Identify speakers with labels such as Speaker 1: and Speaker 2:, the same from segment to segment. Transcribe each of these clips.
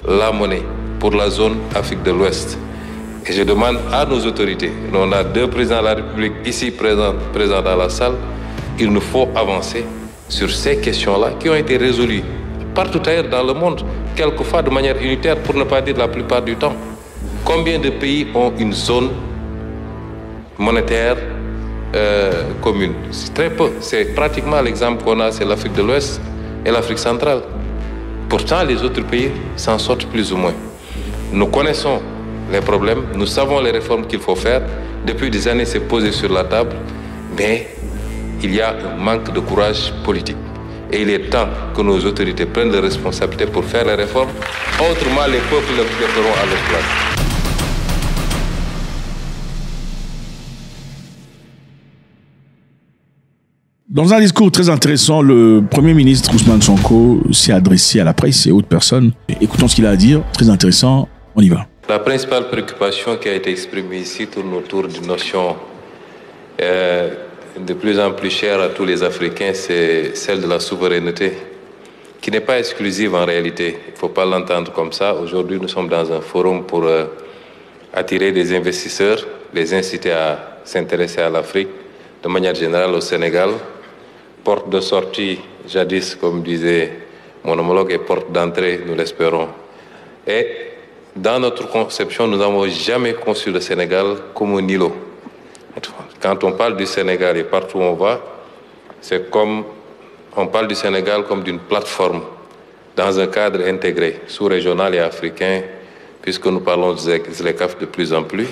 Speaker 1: la monnaie pour la zone Afrique de l'Ouest. Et je demande à nos autorités, on a 2 présidents de la République ici présents dans la salle, il nous faut avancer sur ces questions-là qui ont été résolues partout ailleurs dans le monde, quelquefois de manière unitaire, pour ne pas dire la plupart du temps. Combien de pays ont une zone monétaire commune? C'est très peu. C'est pratiquement l'exemple qu'on a, c'est l'Afrique de l'Ouest et l'Afrique centrale. Pourtant, les autres pays s'en sortent plus ou moins. Nous connaissons les problèmes, nous savons les réformes qu'il faut faire. Depuis des années, c'est posé sur la table, mais il y a un manque de courage politique. Et il est temps que nos autorités prennent les responsabilités pour faire les réformes. Autrement, les peuples le feront à leur place.
Speaker 2: Dans un discours très intéressant, le Premier ministre Ousmane Sonko s'est adressé à la presse et autres personnes. Écoutons ce qu'il a à dire, très intéressant, on y va.
Speaker 1: La principale préoccupation qui a été exprimée ici tourne autour d'une notion de plus en plus chère à tous les Africains, c'est celle de la souveraineté, qui n'est pas exclusive en réalité. Il ne faut pas l'entendre comme ça. Aujourd'hui, nous sommes dans un forum pour attirer des investisseurs, les inciter à s'intéresser à l'Afrique, de manière générale au Sénégal. Porte de sortie, jadis, comme disait mon homologue, et porte d'entrée, nous l'espérons. Et dans notre conception, nous n'avons jamais conçu le Sénégal comme un îlot. Quand on parle du Sénégal et partout où on va, c'est comme on parle du Sénégal comme d'une plateforme dans un cadre intégré, sous-régional et africain, puisque nous parlons de ZLECAf de plus en plus,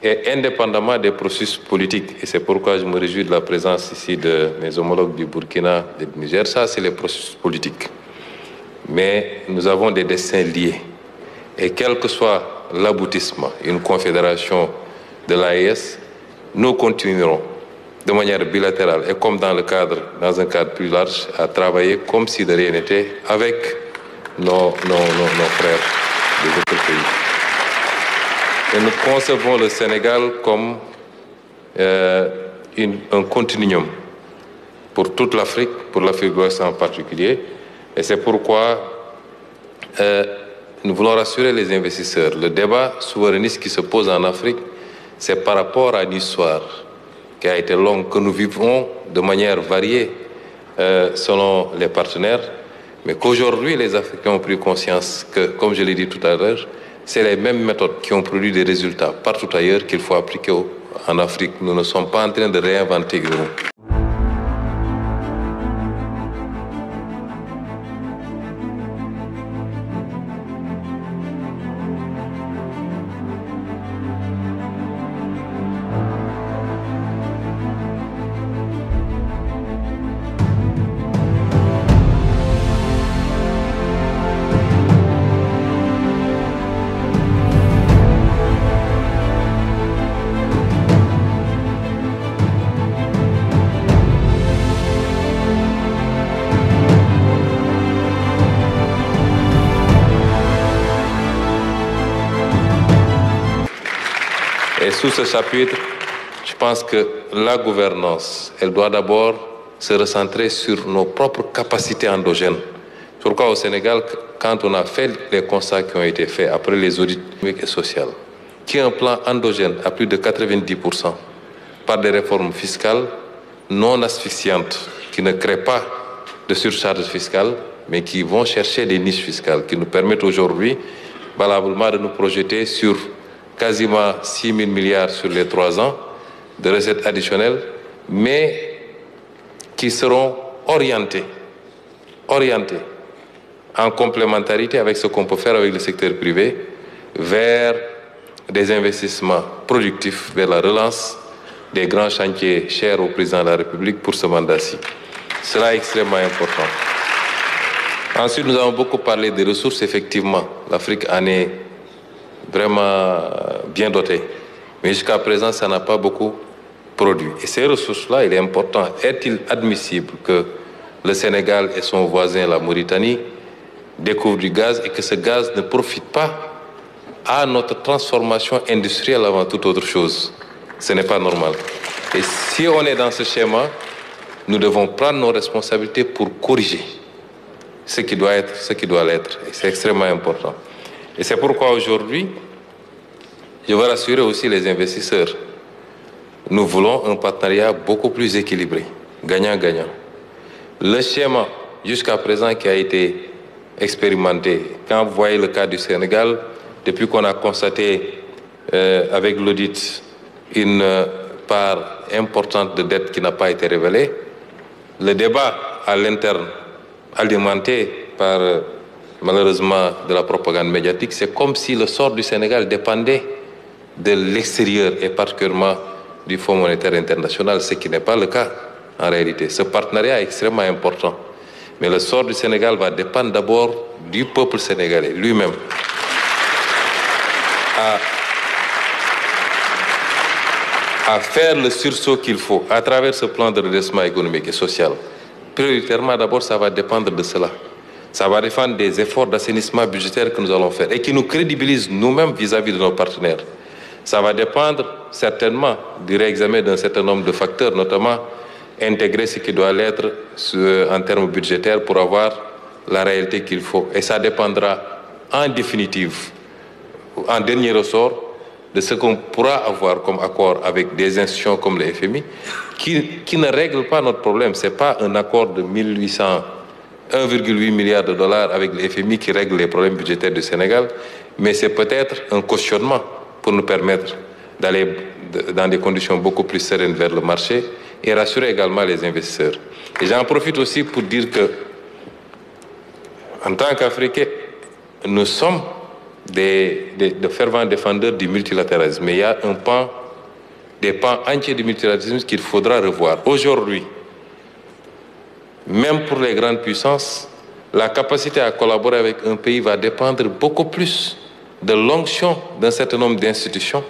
Speaker 1: et indépendamment des processus politiques. Et c'est pourquoi je me réjouis de la présence ici de mes homologues du Burkina et du Niger. Ça, c'est les processus politiques. Mais nous avons des destins liés. Et quel que soit l'aboutissement, une confédération de l'AES, nous continuerons de manière bilatérale et comme dans un cadre plus large, à travailler comme si de rien n'était avec nos frères des autres pays. Et nous concevons le Sénégal comme un continuum pour toute l'Afrique, pour l'Afrique de l'Ouest en particulier. Et c'est pourquoi nous voulons rassurer les investisseurs. Le débat souverainiste qui se pose en Afrique, c'est par rapport à une histoire qui a été longue, que nous vivons de manière variée selon les partenaires, mais qu'aujourd'hui les Africains ont pris conscience que, comme je l'ai dit tout à l'heure, c'est les mêmes méthodes qui ont produit des résultats partout ailleurs qu'il faut appliquer en Afrique. Nous ne sommes pas en train de réinventer le monde. Et sous ce chapitre, je pense que la gouvernance, elle doit d'abord se recentrer sur nos propres capacités endogènes. Pourquoi au Sénégal, quand on a fait les constats qui ont été faits après les audits économiques et sociaux, qui est un plan endogène à plus de 90%, par des réformes fiscales non asphyxiantes, qui ne créent pas de surcharge fiscale, mais qui vont chercher des niches fiscales, qui nous permettent aujourd'hui, valablement, de nous projeter sur quasiment 6 000 milliards sur les 3 ans de recettes additionnelles, mais qui seront orientés en complémentarité avec ce qu'on peut faire avec le secteur privé vers des investissements productifs, vers la relance des grands chantiers chers au président de la République pour ce mandat-ci. Cela est extrêmement important. Ensuite, nous avons beaucoup parlé des ressources. Effectivement, l'Afrique en est vraiment bien doté. Mais jusqu'à présent, ça n'a pas beaucoup produit. Et ces ressources-là, il est important. Est-il admissible que le Sénégal et son voisin, la Mauritanie, découvrent du gaz et que ce gaz ne profite pas à notre transformation industrielle avant toute autre chose? Ce n'est pas normal. Et si on est dans ce schéma, nous devons prendre nos responsabilités pour corriger ce qui doit être, ce qui doit l'être. Et c'est extrêmement important. Et c'est pourquoi aujourd'hui, je veux rassurer aussi les investisseurs. Nous voulons un partenariat beaucoup plus équilibré, gagnant-gagnant. Le schéma jusqu'à présent qui a été expérimenté, quand vous voyez le cas du Sénégal, depuis qu'on a constaté avec l'audit une part importante de dette qui n'a pas été révélée, le débat à l'interne, alimenté par malheureusement de la propagande médiatique, c'est comme si le sort du Sénégal dépendait de l'extérieur et particulièrement du Fonds monétaire international, ce qui n'est pas le cas en réalité. Ce partenariat est extrêmement important. Mais le sort du Sénégal va dépendre d'abord du peuple sénégalais lui-même. À faire le sursaut qu'il faut à travers ce plan de redressement économique et social. Prioritairement, d'abord, ça va dépendre de cela. Ça va dépendre des efforts d'assainissement budgétaire que nous allons faire et qui nous crédibilisent nous-mêmes vis-à-vis de nos partenaires. Ça va dépendre certainement du réexamen d'un certain nombre de facteurs, notamment intégrer ce qui doit l'être en termes budgétaires pour avoir la réalité qu'il faut. Et ça dépendra en définitive, en dernier ressort, de ce qu'on pourra avoir comme accord avec des institutions comme le FMI, qui ne règlent pas notre problème. Ce n'est pas un accord de 1,8 milliard de dollars avec le FMI qui règle les problèmes budgétaires du Sénégal, mais c'est peut-être un cautionnement pour nous permettre d'aller dans des conditions beaucoup plus sereines vers le marché et rassurer également les investisseurs. Et j'en profite aussi pour dire que, en tant qu'Africains, nous sommes de fervents défendeurs du multilatéralisme. Mais il y a des pans entiers du multilatéralisme qu'il faudra revoir. Aujourd'hui, même pour les grandes puissances, la capacité à collaborer avec un pays va dépendre beaucoup plus de l'onction d'un certain nombre d'institutions,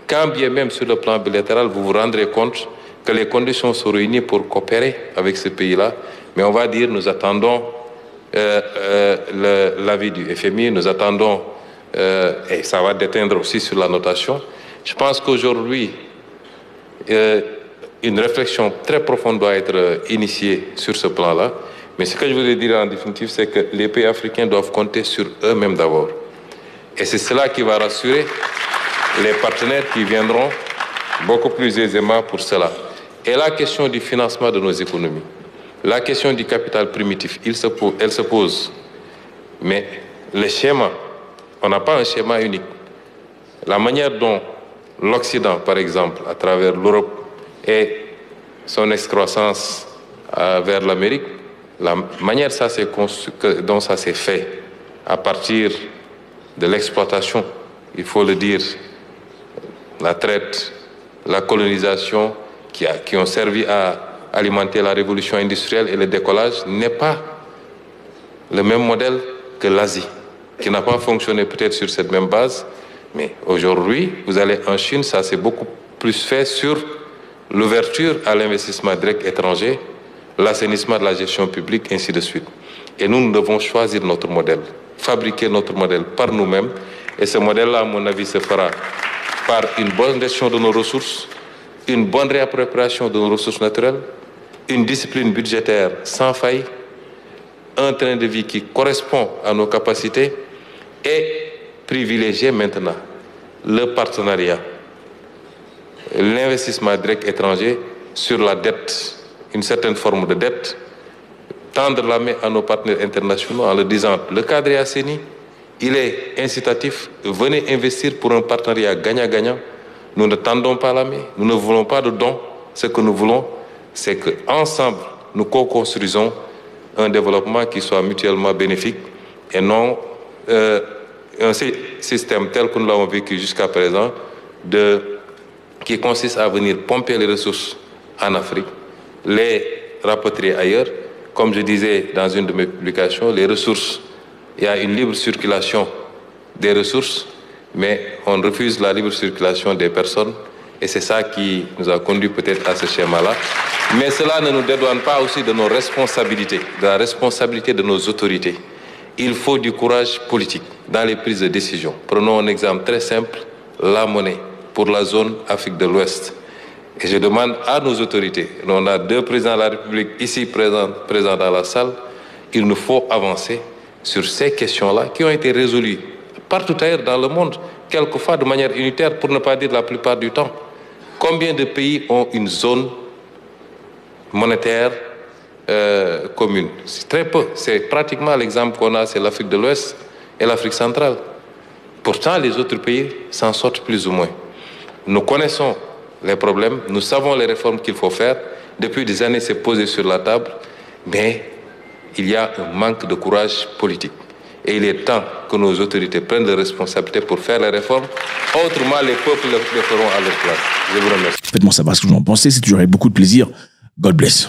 Speaker 1: quand bien même sur le plan bilatéral, vous vous rendrez compte que les conditions sont réunies pour coopérer avec ce pays-là. Mais on va dire, nous attendons l'avis du FMI, nous attendons, et ça va déteindre aussi sur la notation. Je pense qu'aujourd'hui, une réflexion très profonde doit être initiée sur ce plan-là. Mais ce que je voulais dire en définitive, c'est que les pays africains doivent compter sur eux-mêmes d'abord. Et c'est cela qui va rassurer les partenaires qui viendront beaucoup plus aisément pour cela. Et la question du financement de nos économies, la question du capital primitif, elle se pose. Mais le schéma, on n'a pas un schéma unique. La manière dont l'Occident, par exemple, à travers l'Europe et son excroissance vers l'Amérique, la manière dont ça s'est fait à partir de l'exploitation, il faut le dire, la traite, la colonisation, qui ont servi à alimenter la révolution industrielle et le décollage, n'est pas le même modèle que l'Asie, qui n'a pas fonctionné peut-être sur cette même base. Mais aujourd'hui, vous allez en Chine, ça s'est beaucoup plus fait sur l'ouverture à l'investissement direct étranger, l'assainissement de la gestion publique, ainsi de suite. Et nous devons choisir notre modèle, fabriquer notre modèle par nous-mêmes. Et ce modèle-là, à mon avis, se fera par une bonne gestion de nos ressources, une bonne réappropriation de nos ressources naturelles, une discipline budgétaire sans faille, un train de vie qui correspond à nos capacités et privilégier maintenant le partenariat, l'investissement direct étranger sur la dette, une certaine forme de dette, tendre la main à nos partenaires internationaux en leur disant le cadre est assaini, il est incitatif, venez investir pour un partenariat gagnant-gagnant. Nous ne tendons pas la main, nous ne voulons pas de dons. Ce que nous voulons, c'est qu'ensemble, nous co-construisons un développement qui soit mutuellement bénéfique et non un système tel que nous l'avons vécu jusqu'à présent, qui consiste à venir pomper les ressources en Afrique, les rapatrier ailleurs. Comme je disais dans une de mes publications, les ressources, il y a une libre circulation des ressources, mais on refuse la libre circulation des personnes. Et c'est ça qui nous a conduit peut-être à ce schéma-là. Mais cela ne nous dédouane pas aussi de nos responsabilités, de la responsabilité de nos autorités. Il faut du courage politique dans les prises de décision. Prenons un exemple très simple, la monnaie pour la zone Afrique de l'Ouest. Et je demande à nos autorités, on a 2 présidents de la République ici présents dans la salle, il nous faut avancer sur ces questions-là qui ont été résolues partout ailleurs dans le monde, quelquefois de manière unitaire, pour ne pas dire la plupart du temps. Combien de pays ont une zone monétaire commune? C'est très peu. C'est pratiquement l'exemple qu'on a, c'est l'Afrique de l'Ouest et l'Afrique centrale. Pourtant, les autres pays s'en sortent plus ou moins. Nous connaissons les problèmes, nous savons les réformes qu'il faut faire. Depuis des années, c'est posé sur la table, mais il y a un manque de courage politique. Et il est temps que nos autorités prennent des responsabilités pour faire les réformes. Autrement, les peuples les feront à leur place. Je vous remercie.
Speaker 2: Faites-moi savoir ce que vous en pensez, c'est toujours avec beaucoup de plaisir. God bless.